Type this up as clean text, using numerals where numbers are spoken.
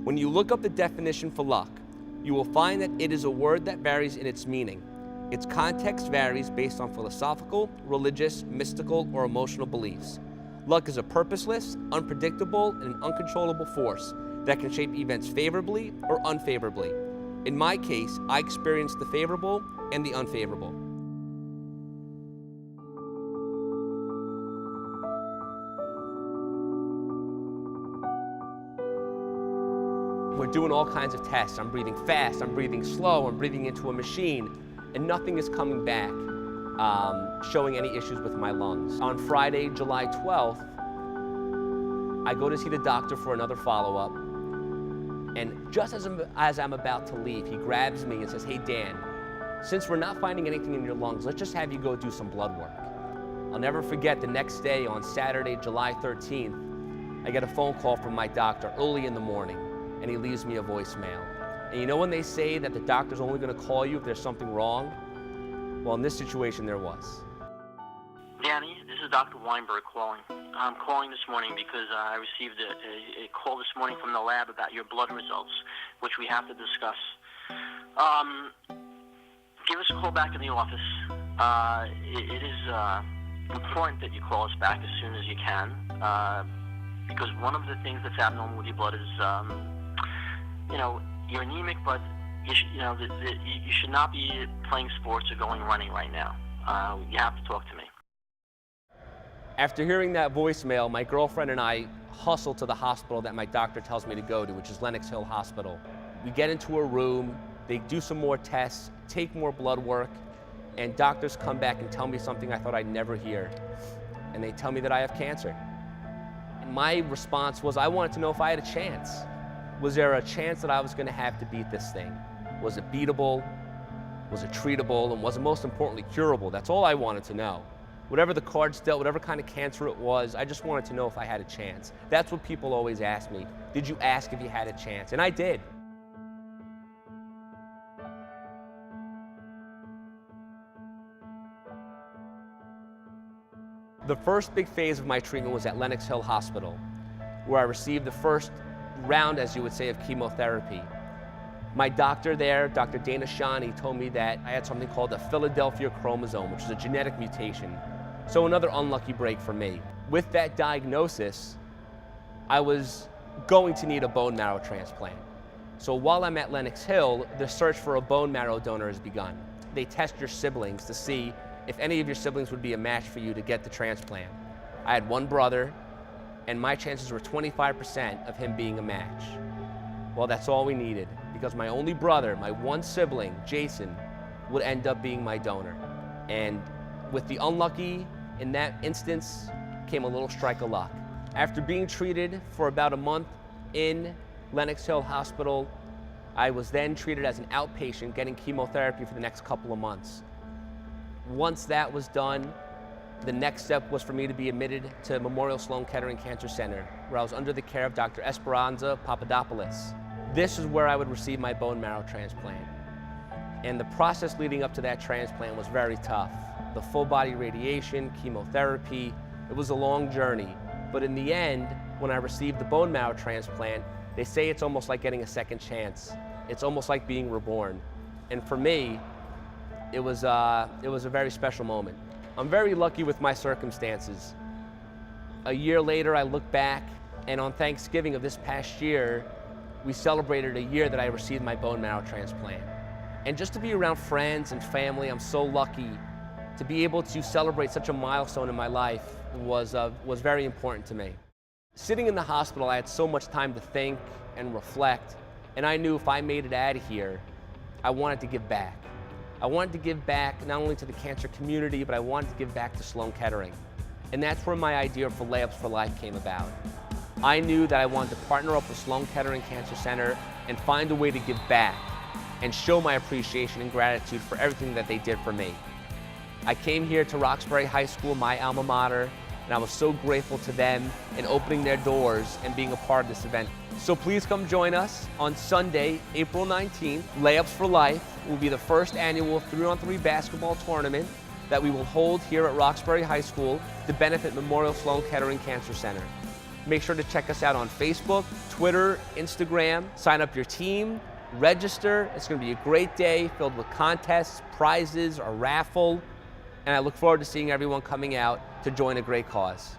When you look up the definition for luck, you will find that it is a word that varies in its meaning. Its context varies based on philosophical, religious, mystical, or emotional beliefs. Luck is a purposeless, unpredictable, and an uncontrollable force that can shape events favorably or unfavorably. In my case, I experienced the favorable and the unfavorable. We're doing all kinds of tests. I'm breathing fast, I'm breathing slow, I'm breathing into a machine, and nothing is coming back showing any issues with my lungs. On Friday, July 12th, I go to see the doctor for another follow-up, and just as I'm about to leave, he grabs me and says, "Hey Dan, since we're not finding anything in your lungs, let's just have you go do some blood work." I'll never forget the next day, on Saturday, July 13th, I get a phone call from my doctor early in the morning, and he leaves me a voicemail. And you know when they say that the doctor's only gonna call you if there's something wrong? Well, in this situation, there was. Danny, this is Dr. Weinberg calling. I'm calling this morning because I received a call this morning from the lab about your blood results, which we have to discuss. Give us a call back in the office. It is important that you call us back as soon as you can, because one of the things that's abnormal with your blood is, you're anemic, but you should not be playing sports or going running right now. You have to talk to me. After hearing that voicemail, my girlfriend and I hustle to the hospital that my doctor tells me to go to, which is Lenox Hill Hospital. We get into a room, they do some more tests, take more blood work, and doctors come back and tell me something I thought I'd never hear. And they tell me that I have cancer. And my response was, I wanted to know if I had a chance. Was there a chance that I was gonna have to beat this thing? Was it beatable? Was it treatable? And was it most importantly curable? That's all I wanted to know. Whatever the cards dealt, whatever kind of cancer it was, I just wanted to know if I had a chance. That's what people always ask me. Did you ask if you had a chance? And I did. The first big phase of my treatment was at Lenox Hill Hospital, where I received the first round, as you would say, of chemotherapy. My doctor there, Dr. Dana Shani, told me that I had something called a Philadelphia chromosome, which is a genetic mutation. So another unlucky break for me. With that diagnosis, I was going to need a bone marrow transplant. So while I'm at Lenox Hill, the search for a bone marrow donor has begun. They test your siblings to see if any of your siblings would be a match for you to get the transplant. I had one brother, and my chances were 25% of him being a match. Well, that's all we needed, because my only brother, my one sibling, Jason, would end up being my donor. And with the unlucky, in that instance, came a little strike of luck. After being treated for about a month in Lenox Hill Hospital, I was then treated as an outpatient, getting chemotherapy for the next couple of months. Once that was done, the next step was for me to be admitted to Memorial Sloan-Kettering Cancer Center, where I was under the care of Dr. Esperanza Papadopoulos. This is where I would receive my bone marrow transplant. And the process leading up to that transplant was very tough. The full body radiation, chemotherapy, it was a long journey. But in the end, when I received the bone marrow transplant, they say it's almost like getting a second chance. It's almost like being reborn. And for me, it was a very special moment. I'm very lucky with my circumstances. A year later, I look back, and on Thanksgiving of this past year, we celebrated a year that I received my bone marrow transplant. And just to be around friends and family, I'm so lucky to be able to celebrate such a milestone in my life was very important to me. Sitting in the hospital, I had so much time to think and reflect, and I knew if I made it out of here, I wanted to give back. I wanted to give back not only to the cancer community, but I wanted to give back to Sloan-Kettering. And that's where my idea for Layups for Life came about. I knew that I wanted to partner up with Sloan-Kettering Cancer Center and find a way to give back and show my appreciation and gratitude for everything that they did for me. I came here to Roxbury High School, my alma mater, and I was so grateful to them in opening their doors and being a part of this event. So please come join us on Sunday, April 19th. Layups for Life will be the first annual 3-on-3 basketball tournament that we will hold here at Roxbury High School to benefit Memorial Sloan-Kettering Cancer Center. Make sure to check us out on Facebook, Twitter, Instagram. Sign up your team, register. It's going to be a great day filled with contests, prizes, a raffle, and I look forward to seeing everyone coming out to join a great cause.